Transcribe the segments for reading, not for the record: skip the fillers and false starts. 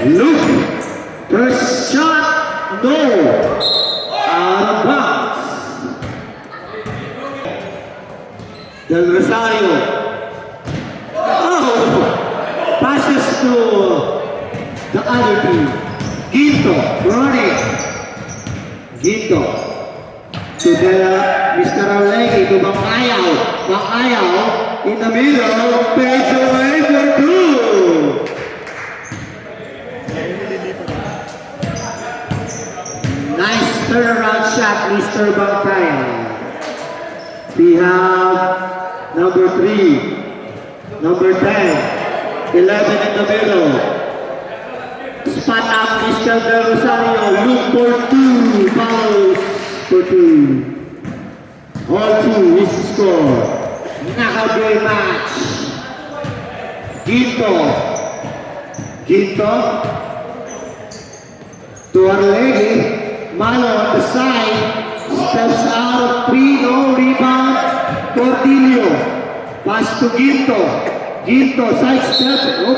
Luke, first shot, no, out of bounds. Del Rosario, oh, passes to the other team. Ginto, running. Ginto, to the Mr. Arlegi, to Bakayaw. Bakayaw, in the middle, takes away for two. Nice turnaround shot, Mr. Bakayaw. We have number 3, number 10, 11 in the middle. Spot up Mr. Del Rosario, look for 2, fouls for 2. All 2 is the score. Knockout game match. Ginto. Ginto. To Arlegi. Malo on the side. Steps out, 3, no rebound. Cordillo. Pass to Ginto. Ginto, side step. Oh.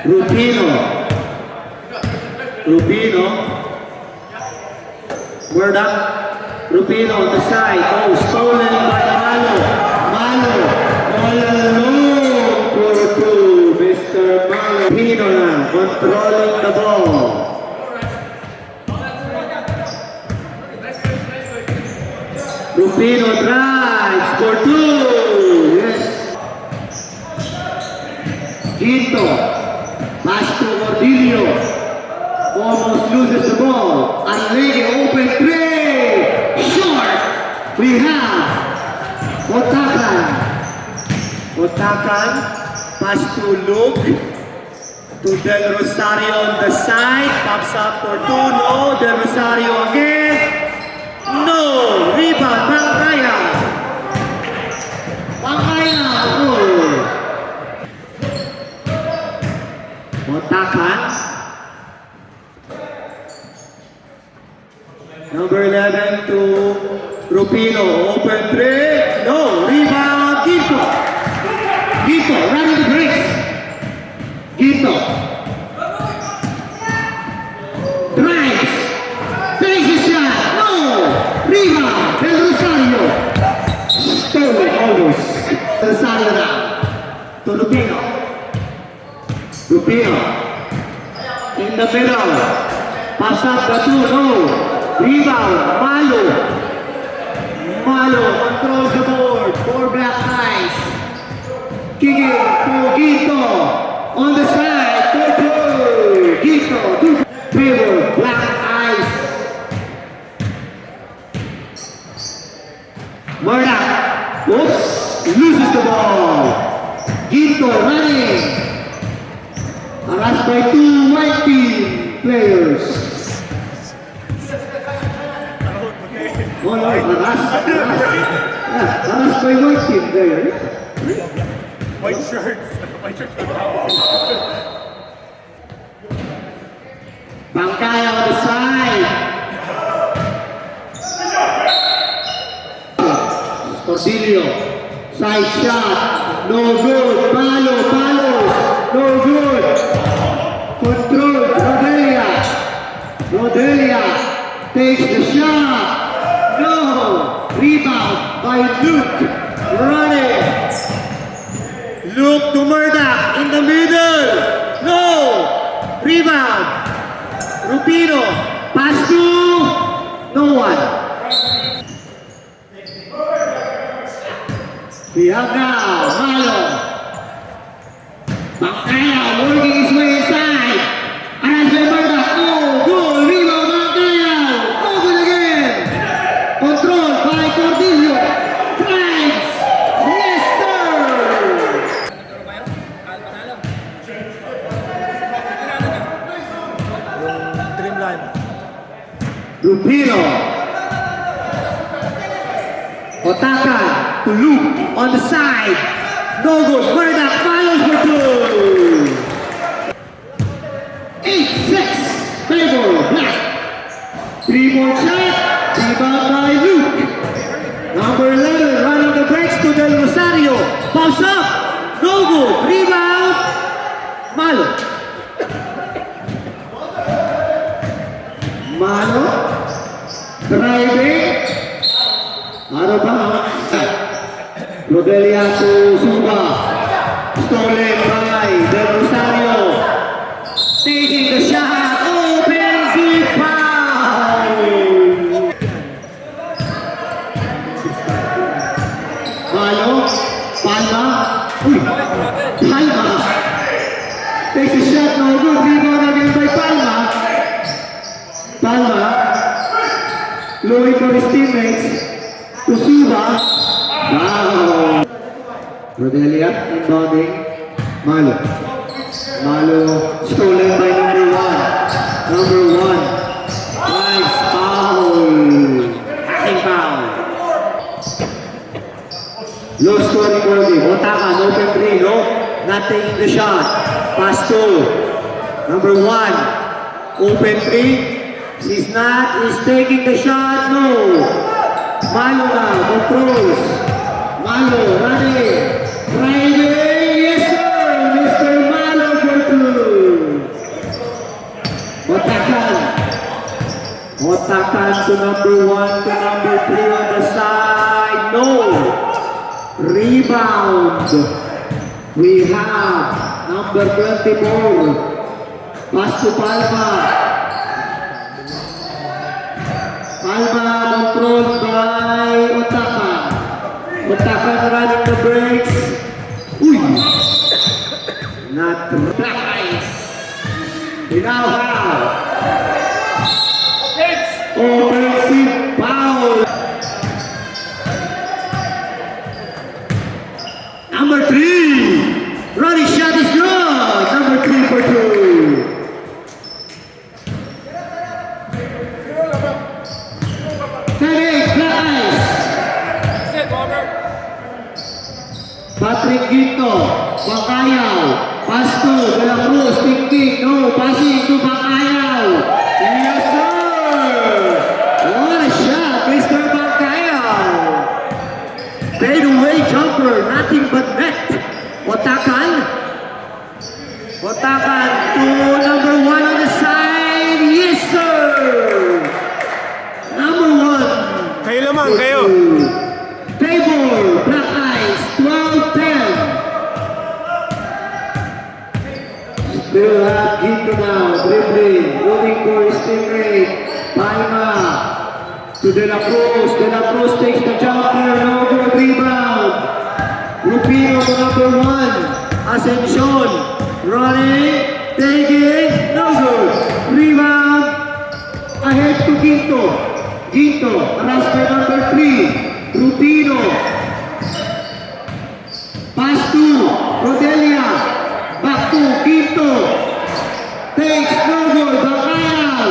Rubino. Rubino. Word up. Rubino on the side. Oh, stolen by Malo. Malo. All alone for 2. Mr. Malo. Rubino na. Controlling the ball. Rubino drives for 2. Yes. Ginto. Pass to Cordillo. Almost loses the ball. Arlegi open 3. Short. We have Otakan. Otakan. Pass to Luke. To Del Rosario on the side. Pops up for 2. No. Del Rosario again. No. Rebound. Bangkaya. Bangkaya. Oh. Otakan. Number 11 to Rubino. Open 3. No. Rebound. Ginto. Ginto. Running the breaks. Ginto. Drives. Takes a shot. No. Rebound. Del Rosario. Stolen almost. Del Rosario now. To Rubino. Rubino. In the middle. Pass up the 2. No. Rebound. Malo. Malo controls the board. 4 black eyes. Kicking to Ginto. On the side. 4-2. Ginto. 2 favor. Black eyes. Murda. Oops. Loses the ball. Ginto running. Harassed by 2 white team players. Oh no, harassed. Yeah, harassed by white team player. White shirts. White shirts for the Bangkaya on the side. Cordillo. Side shot. No good. Palo. No good. Control. Rodelia. Rodelia takes the shot. No. Rebound by Luke. Running. Luke to Murdoch in the middle. No. Rebound. Rubino. Pass to no one. We have now Malo. Bangkaya working his way inside. And the Murdoch. Oh, goal. Rebound Bangkaya. Oh, good again. Controlled by Cordillo. Drives. Yes, sir. Dreamline. Rubino. Otakan to Luke on the side. No good. Murdoch follows for 2. 8-6. Favor Black. 3 more shot. Rebound by Luke. Number 11 running the breaks to Del Rosario. pops up. No good. Rebound. Malo. Malo. Driving. Ano ba? Rodelia to Suba. Stolen by Del Rosario. Taking the shot. Offensive foul. Malo. Palma. Uy. Palma. Takes a shot. No good. Rebound again by Palma. Palma. Looking for his teammates. To Suba. Wow. Rodelia inbounding. Malo. Malo stolen by number 1. Number 1. Nice foul. Hacking foul. Low scoring ball. Otaka, open 3, no? Not taking the shot. Pass 2. Number 1. Open 3. He's not. He's taking the shot. No. Malo na. Controls. Malo. Running. Friday. Yes, sir. Mr. Malo for 2. Otakan. Otakan to number 1 to number 3 on the side. No. Rebound. We have number 24. Pass to Palma. Palma controlled by Otaka. Otaka running the breaks. Uy! Not nice. We now have offensive foul. Number 3. Running shot is good. Number 3 for 2. Patrick Ginto, Bakayaw, Pasto, De La Cruz, Tik-Tik, no, passing to Bakayaw. Yes, sir! What a shot, Mr. Bakayaw! Fadeaway jumper, nothing but net. Otakan. Otakan to number 1 on the side. Yes, sir! Number 1. Kayo lamang, kayo. Table, Black Eyes, 12-10. Still have Ginto now, dribbling, looking for his teammate. Palma to De La Cruz. De La Cruz takes the jumper, no good rebound. Rupino to number 1. Ascension, running, taking, no good. Rebound, ahead to Ginto. Ginto, harassed by number 3. Rupino. Pass to Rodelia. Back to Ginto. Takes no good. Bakayaw.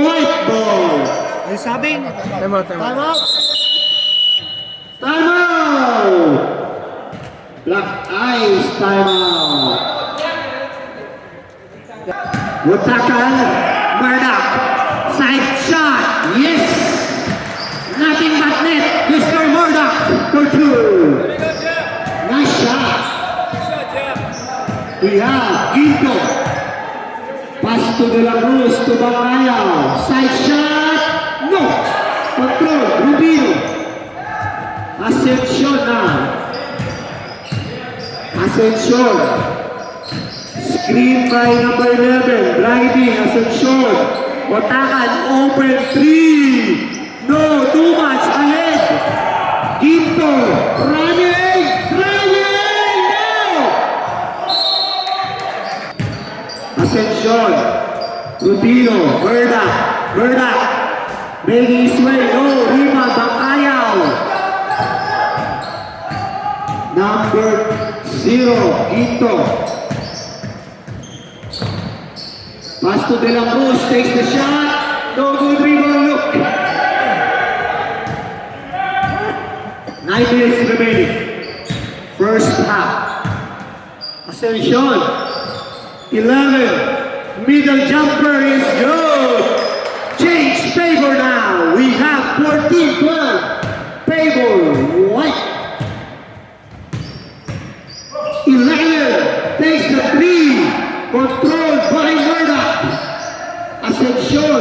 White ball. Ay sabing. Time out. Time out. Time out. Black Eyes time out. Wutakan. Murdoch. Side shot. Yes. Nothing but net. Mr. Murdoch for 2. Nice shot. We have Ginto. Pass to De La Cruz to Bakayaw. Side shot. No. Control. Rubino. Ascension now. Ascension. Screen by number 11. Driving. Ascension. Otakan. Open 3. No. Too much. Ahead. Ginto. Running. Running. No. Ascension. Rubino. Murdoch. Making his way. No. Rima. Bakayaw. Number 0. Ginto. Pass to De La Cruz. Takes the shot. No good rebound. Look. 9 minutes remaining. First half. Ascension. 11. Middle jumper is good. Change favor now. We have 14-12. Ascension.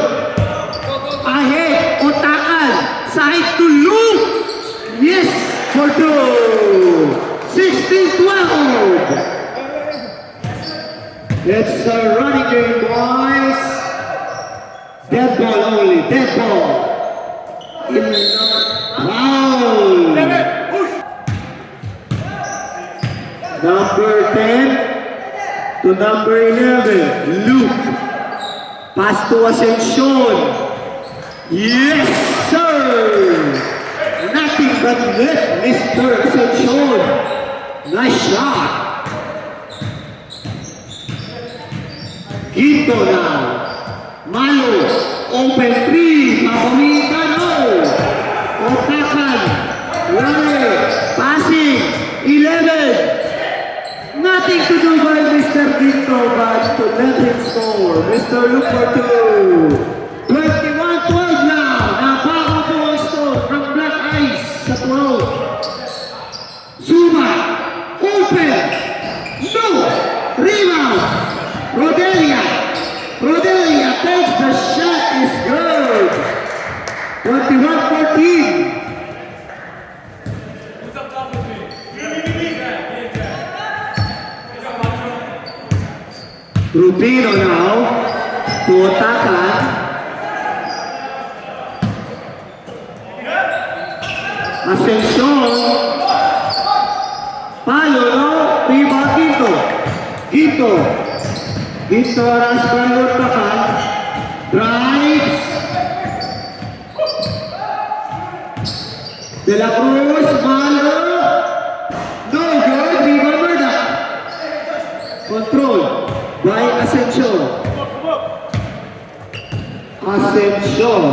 Ahead. Otakan. Side to Luke. Yes. For two. 16-12. It's a running game, boys. Dead ball only. Dead ball. Foul. Number 10 to number 11, Luke. Pass to Ascension. Yes, sir. Nothing but net, Mr. Ascension. Nice shot. Quinto now. Malo. Open three. Mahomitano. Otakan. Rane. Passing. 11. Nothing to do by Mr. Quinto but to let him score. Mr. Luke for two. 21-12 now. Nabago po ang score from Black Ice sa 12. Zuma. Open. No. Rebound. Rodelia. Rodelia takes the shot. Is good. 21-14. Rubino now to Otakan. Ascension. Palo, no? Rebound Quinto. Quinto. Quinto runs by Otakan. Drives. De La Cruz. Malo. No good. Rebound Murdoch. Control. By Ascension. Ascension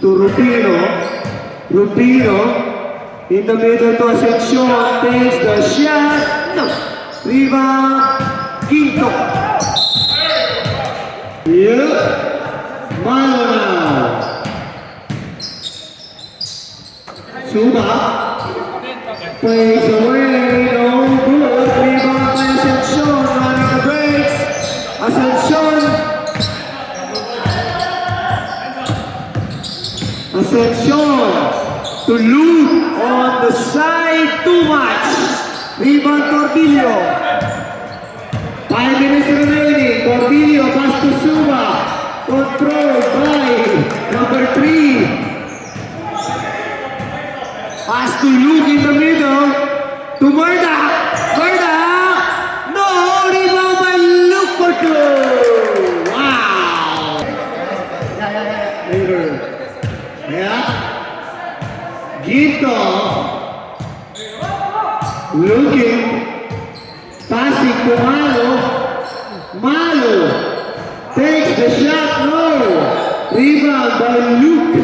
to Rubino. Rubino in the middle to Ascension. Takes the shot. No. Rebound. Quinto. Yeah. Malo now. Suba. Plays away. No good. Rebound by Ascension. Running the breaks. Ascension. Ascension to Luke on the side. Too much. Rebound Cordillo. 5 minutes remaining. Cordillo pass to Suba. Control by number 3. Pass to Luke in the middle. To Murdoch. Murdoch. No. Rebound by Luke for two. Wow. Later. Yeah. Gito. Looking. Passing to Malo. Malo. Takes the shot. No. Rebound by Luke.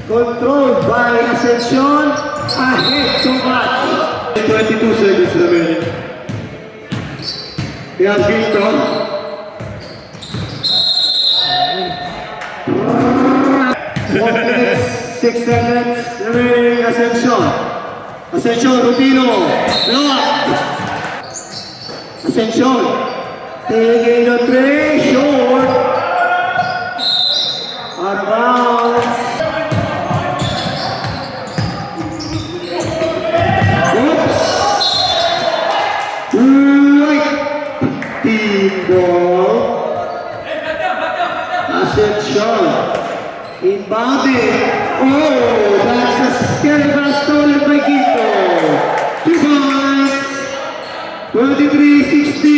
Controlled by Ascension. Ahead too much. 22 seconds remaining. We have Gito. 1 minute, 6 seconds remaining. Ascension. Ascension, Rubino. Block. Ascension. Taking the three. Short. Out of bounds. Oops. Right. Team ball. Ascension. Inbounding. Oh, that's a scary pass stolen by Quinto. 2 points. 23-16.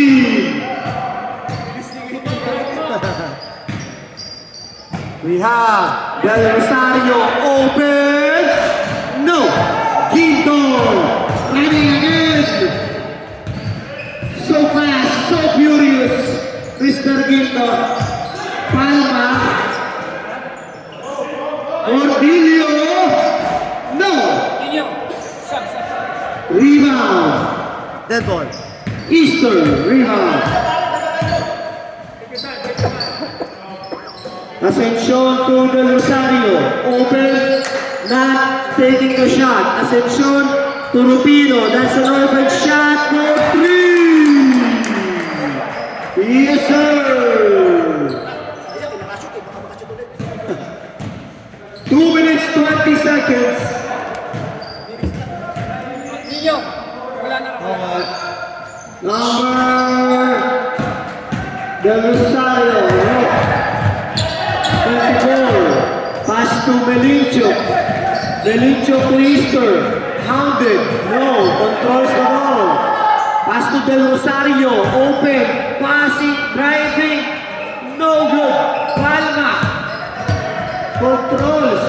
We have Del Rosario open. No. Quinto. Running again. So fast, so furious. Mr. Quinto. Palma. Cordillo. No. Rebound. Dead ball. Eastern. Rebound. Ascension to Del Rosario. Open. Not taking the shot. Ascension to Rubino. That's an open shot for 3. Yes, sir. Rosario. 24. Pass to Melinchuk. Melinchuk to Easter. Hounded. No. Controls the ball. Pass to Del Rosario. Open. Passing. Driving. No good. Palma. Controls.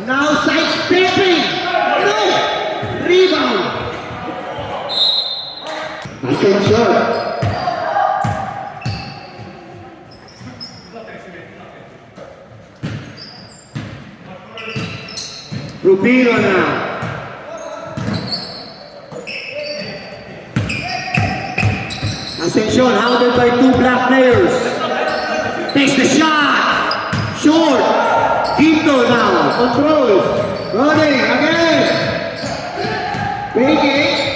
Now sidestepping. No. Rebound. Ascension. Rubino now. Ascension hounded by two black players. Takes the shot. Short. Quinto now. Controls. Running again. Baking.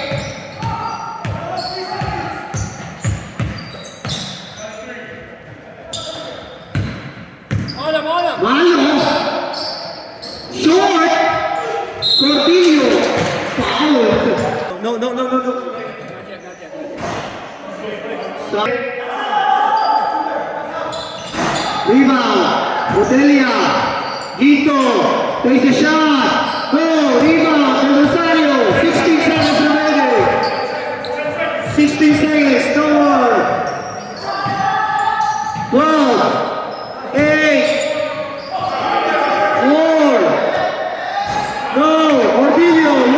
Malo. Short. Cordillo. Foul. No. Sorry. Rebound. Botelia. Quinto. Takes the shot. Go. Rebound. Del Rosario. 16 seconds remaining. 16 seconds. No more. 12. 8. 4. No. Cordillo. 1.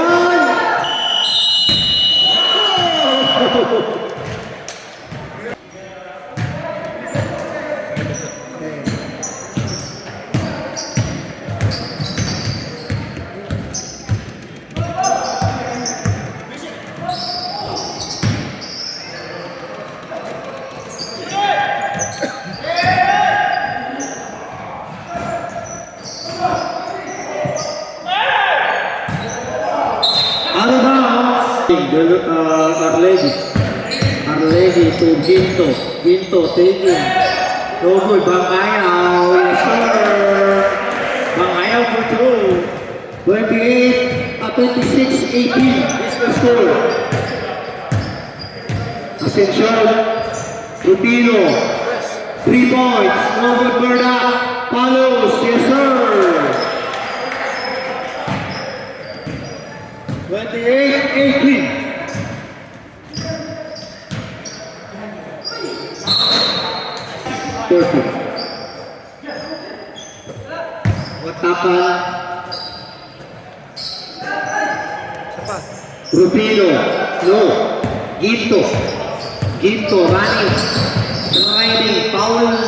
Out of bounds. Arlegi to Ginto. Ginto taking. No good. Bangayaw. Yes, sir. Bangayaw for two. 26-18 is the score. Ascension. Rubino. 3 points. No good. Berda. Palos. Yes, sir. 28-18. Perfect. Watakan. Rubino. No. Ginto. Ginto running. Driving. Foul.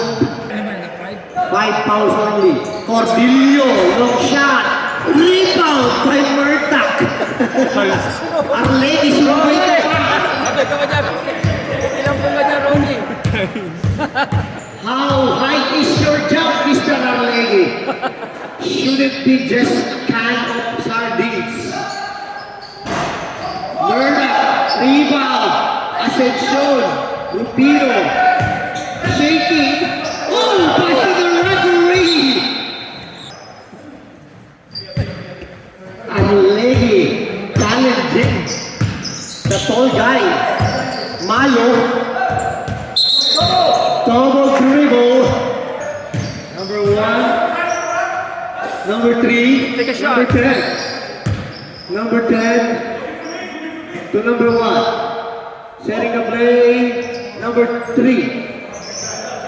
5 fouls only. Cordillo. Long shot. Rebound by Murdoch. Arlegi sumabay ka pa. Sabi ka ba dyan? Ilang po ba dyan, Ronnie? How high is your jump, Mr. Arlegi? Should it be just a can of sardines? Murdoch, rebound, Ascension, Rupino, shaking. Oh, passing the referee. Arlegi, challenging the tall guy. Malo. Double dribble. Number 1. Number 3. Take a shot. Number 10. Number 10 to number 1. Setting the play. Number 3.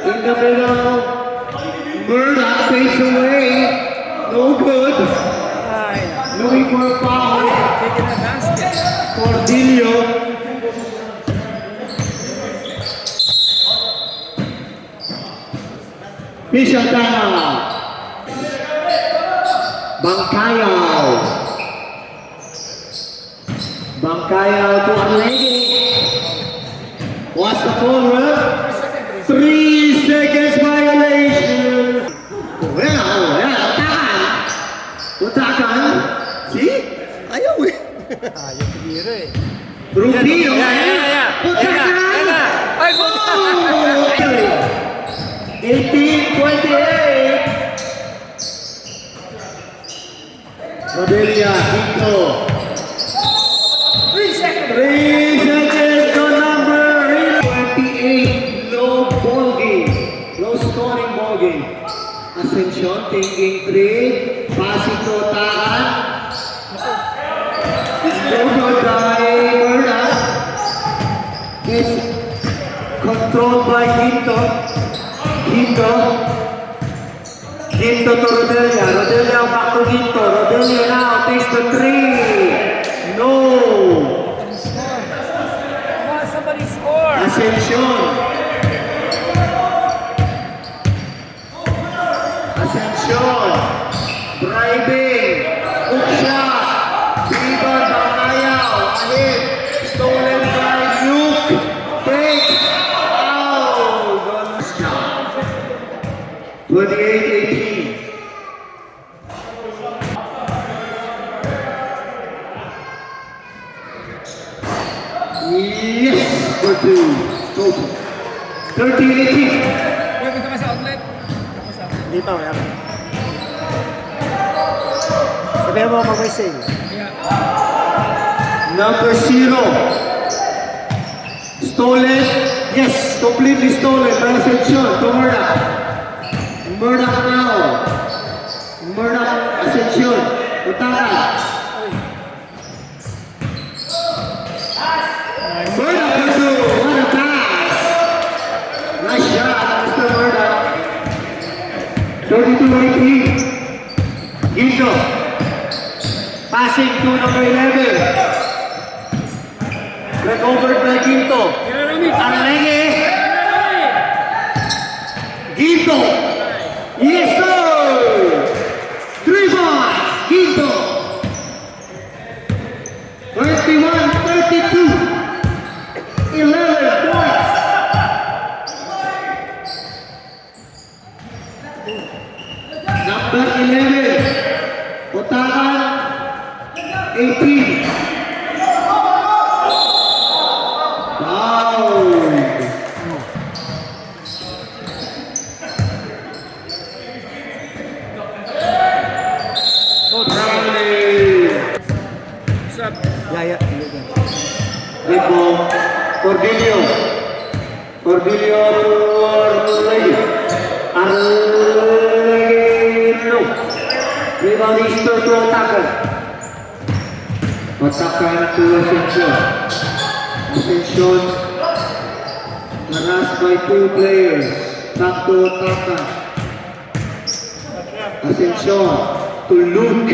In the middle. Murdoch fades away. No good. Looking for a foul. Taking a basket. Cordillo. Pisatana. Bangkayaw. Bangkayaw to Arlegi. What's the call, ref? 3 seconds violation. Well, takan. Utakan. See? Ayaw eh. Ayaw tumira eh. Rubio. Yeah. Utakan. Yan na. Ay, puta! 18-28. Rodelia, Quinto. 3 seconds! 3 seconds to number 28. No ball game. Ascension, thinking 3. Passing to Taran. Over by Murna. Is controlled by Ginto. Ginto to Rodelia. Rodelia back to Ginto. Rodelia now takes the 3. No. Come on, somebody score! Ascension. Ascension. Driving. Hook shot. Rebound Bangayaw. Ahead. Stolen by Luke. Takes. Out. Goal shot. 28-18. Yes, for 2. Total. 30-18. Uy, punta ka sa outlet. Punta sa outlet. Dito, kaya. Sabihan mo mag sale. Yeah. Number 0. Stolen. Yes, completely stolen by Ascension to Murdoch. Murdoch now. Murdoch, Ascension. Utakan. Murdoch for 2. What a pass. Nice shot, Mr. Murdoch. 32-18. Ginto. Passing to number 11. Recovered by Ginto. Arlege. Ginto. Yes, sir. 3 points. Ginto. 31-32. 11 points. Number 11. Otakan. 18. Wow. Rally. What's up? Yaya. Good ball. Cordelio. Cordelio to Arlege. Arlege. No. Rebound Easter to Otakan. Otakan to Ascension. Ascension. Harassed by 2 players. Back to Otakan. Ascension to Luke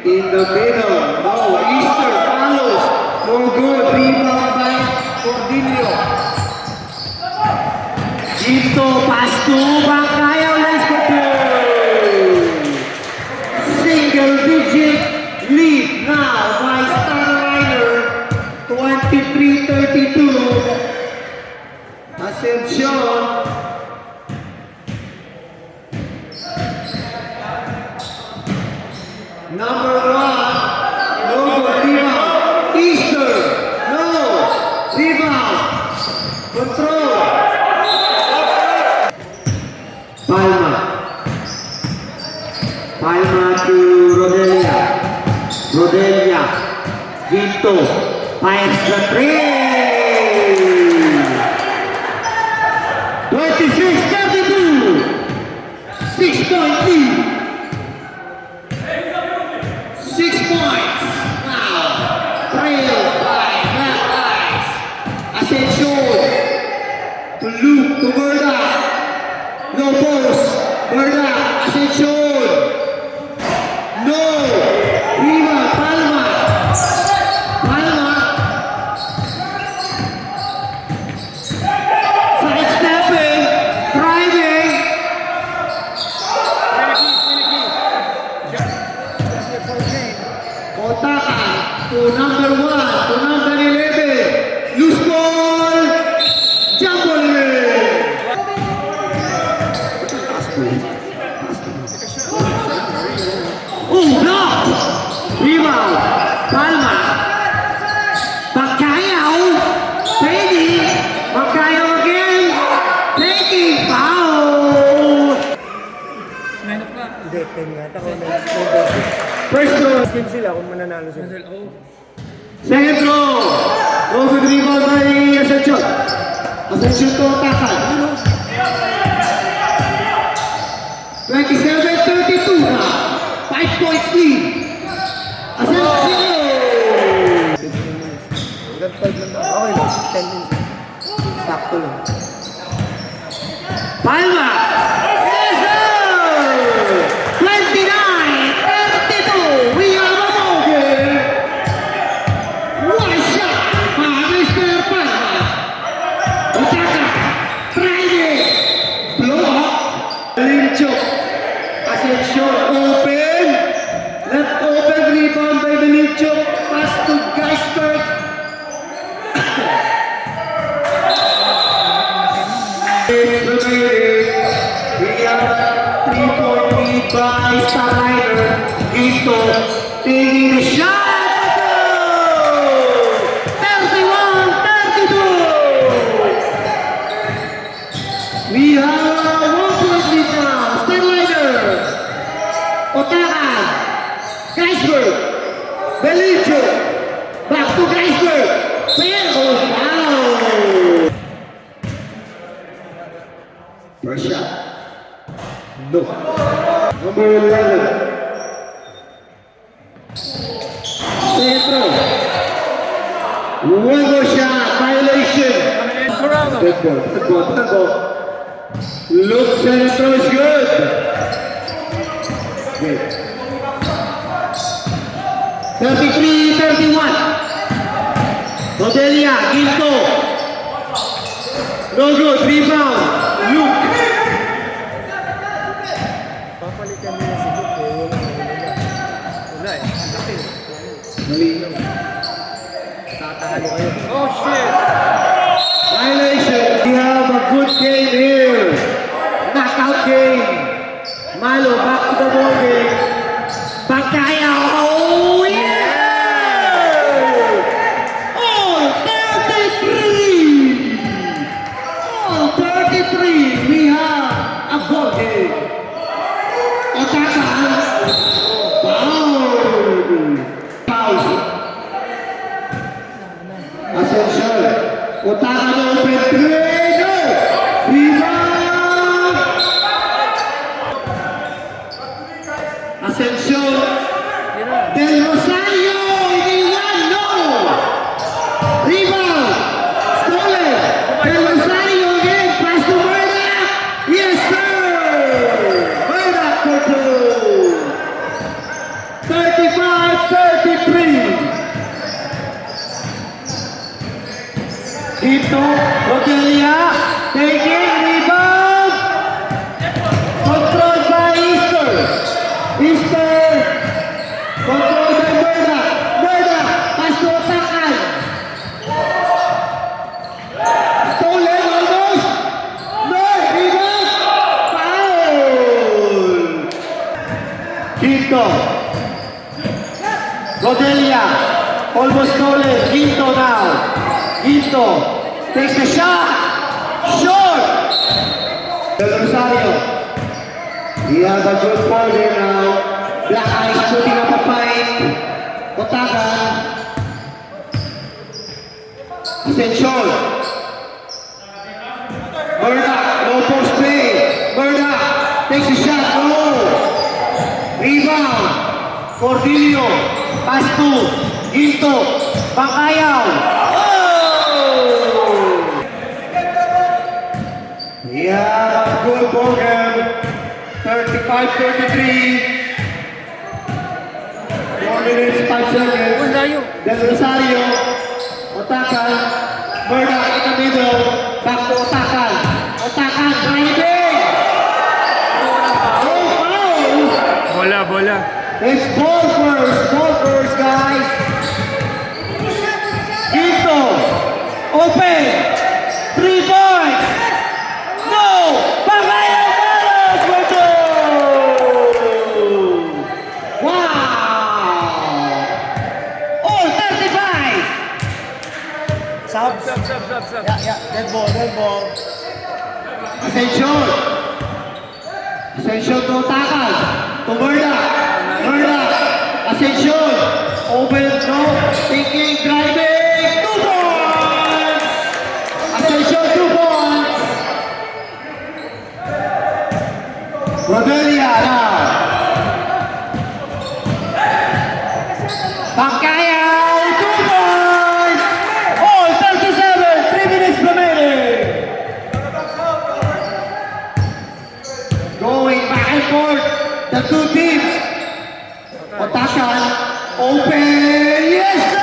in the middle. No, Easter follows. No good. Rebound by Cordelio. Ginto pass to Bangayaw. Let's go. Single digit lead now by Starliner. 23-32. Ascension. Number 1, no good rebound. Easter, no rebound. Control. Palma to Rodelia. Rodelia. Ginto. Fires the 3. 26-32. 6-point lead. 6 points. Wow. Trail by Black Eyes. Ascension. To Luke, to Murdoch. No post. Murdoch. Ascension. No. Rebound. Palma. Palma. Sidestepping. Driving. Otakan to number 1, to number 11. Loose ball. Jumble. Oh, block. Rebound. Palma. Bangayaw. Brady. Bangayaw again. Brady. Foul. 9 o'clock. Hindi, 10 yata ko na. First throw. Game sila kung mananalo sila. Oh. Second throw. No good rebound by Ascension. Ascension to Otakan. 27-32 na. 5 points lead. Asensio! Hanggang 12 lang. Okay lang. 10 minutes. Sakto lang. Palma! Yes, sir! 29-32. We have a bogey. What a shot by Mr. Palma. Otaka. Tried it. Blow up. Linchuk. Asensio open. Left open. Rebound by Linchuk. Pass to Geisberg. We have a 3-point lead by Starliner. Ito taking the shot. 31-32. We have a 1-point lead now. Starliner. Otaka. Geisberg. Belicho. Back to Geisberg. Pero foul. First shot. No. Number 11. Centro. Luego shot. Violation. Good ball. Good ball. Good ball. Look, Centro is good. Good. 33-31. Rodelia. Ginto. No good. Rebound. Luke. Papalitan nila si Luke. Wala eh. Laki. Malinaw. Tatalo kayo. Oh shit! Violation. We have a good game here. Knockout game. Malo, back to the ball game. Pagkaya. Oh yeah! Oh, 33! Oh, 33. We have a ball game. Otaka. Foul. Pause. Ascension. Otaka no open three. No. Rebound. Ascension. Del Rosario. Iniwan. No. Rebound. Stolen. Del Rosario again. Pass to Murda. Yes, sir. Murda for two. 35-33. Ito, Rodelia, taking rebound. Controlled by Easter. Easter, controlled by Murda. Murda, pass to Otakan. Stolen almost. No, rebound. Foul. Quinto. Rodelia, almost stolen. Quinto now. Quinto takes a shot. Short. Del Rosario. We have a good ball there now. Black Eyes putting up a fight. Otaka. Ascension. Murda, no post play. Murda takes a shot. No. Rebound. Cordelio. Pass to Ginto. Bakayaw. We have a good ball game. 35-33. 4 minutes, 5 seconds. Ang layo. Del Rosario. Otakan. Murda in the middle. Back to Otakan. Otakan driving. Oh, foul. Bola, bola. It's ball first, guys. Quinto. Open. 3 points. No. Pagayan Malos for two. Wow. All 35. Sub. Sub. Yeah. Dead ball. Ascension. Ascension to Otakan. To Murda. Ascension. Open, no. Thinking, driving. 2 points. Ascension, 2 points. Rodelia. court. The two teams. Otakan, open, yes sir!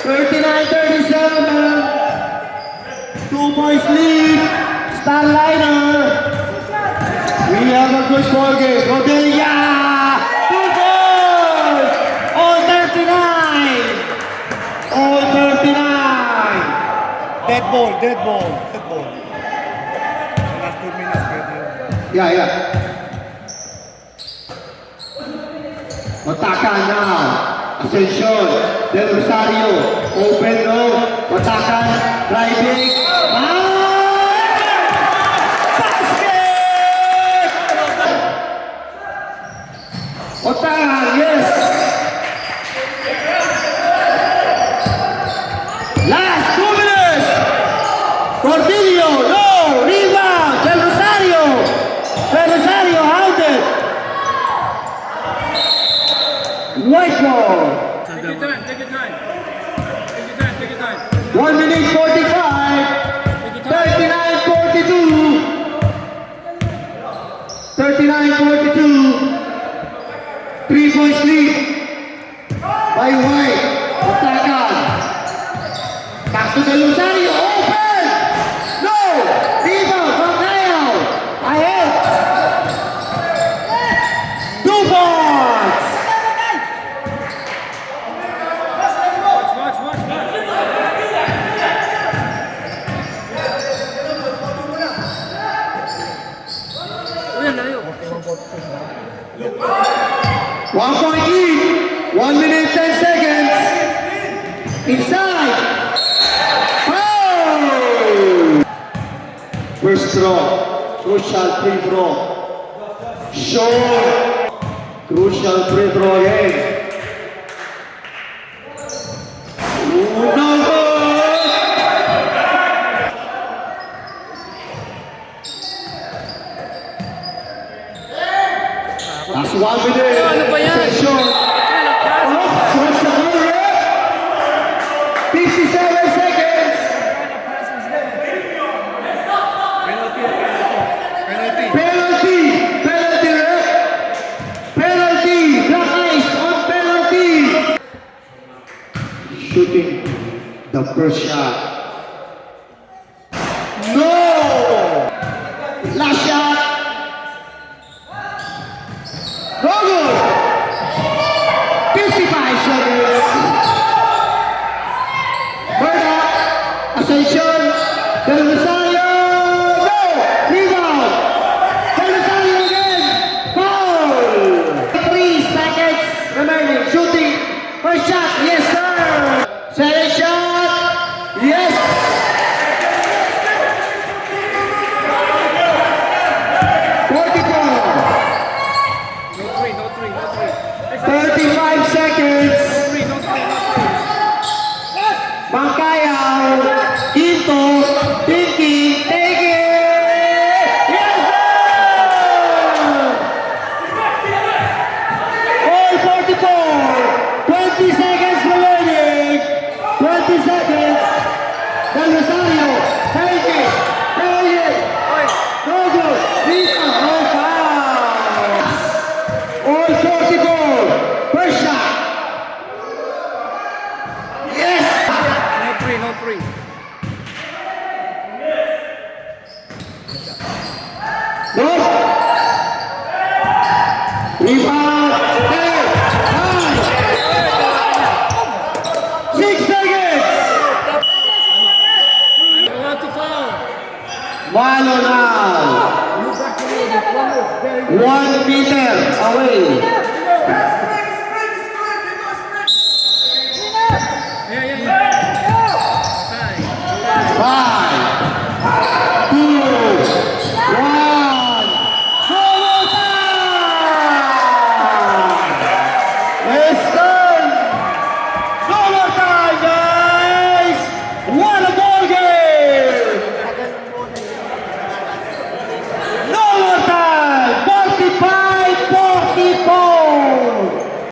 39-37. 2 points lead. Starliner. We have a good score game. Rodelia. 2 points. All 39. All 39. Dead ball, dead ball, dead ball. Last 2 minutes, pwede. Yeah. Otakan now. Ascension. Del Rosario. Open low. Otakan. Driving. Basket! Otakan, yes. Last 2 minutes. Cordillo, no. Rebound. Del Rosario. Del Rosario, out it. White ball. Take your time, take your time. Take your time, take your time. 1 minute 45. Take your time. 39-42. 3 points lead. By White. Otakan. Back to Del Rosario. Open. No. Rebound from Nayo. Ahead. 2 points. Watch. Uy, ang layo. 1 point lead. 1 minute 10 seconds. Inside. Oh! First throw. Crucial free throw. Short. Crucial free throw again. Ooh, no good. Last 1 minute. Ano ba yan? Session. Oh, switch the ball, yeah. 57 seconds. Penalty. Penalty, ref. Penalty. Black ice on penalty. Shooting the first shot. No. Last shot. No good. 55 seconds. Berta. Ascension. Del Rosario. No. Rebound. Del Rosario again. Foul. 3 seconds remaining. Shooting. First shot. Yes, sir. Second shot. Yes. No three. 35 seconds. No three. Bangkayaw. Quinto. Pinky. Take it. Yes, sir. All 44. 20 seconds remaining. 20 seconds. Del Rosario. Take it. Take it. No good. Rebound. No foul. All 44. First shot. Yes. No three. No. Rebound. 6 seconds. I want to foul. Malo now. 1 meter away.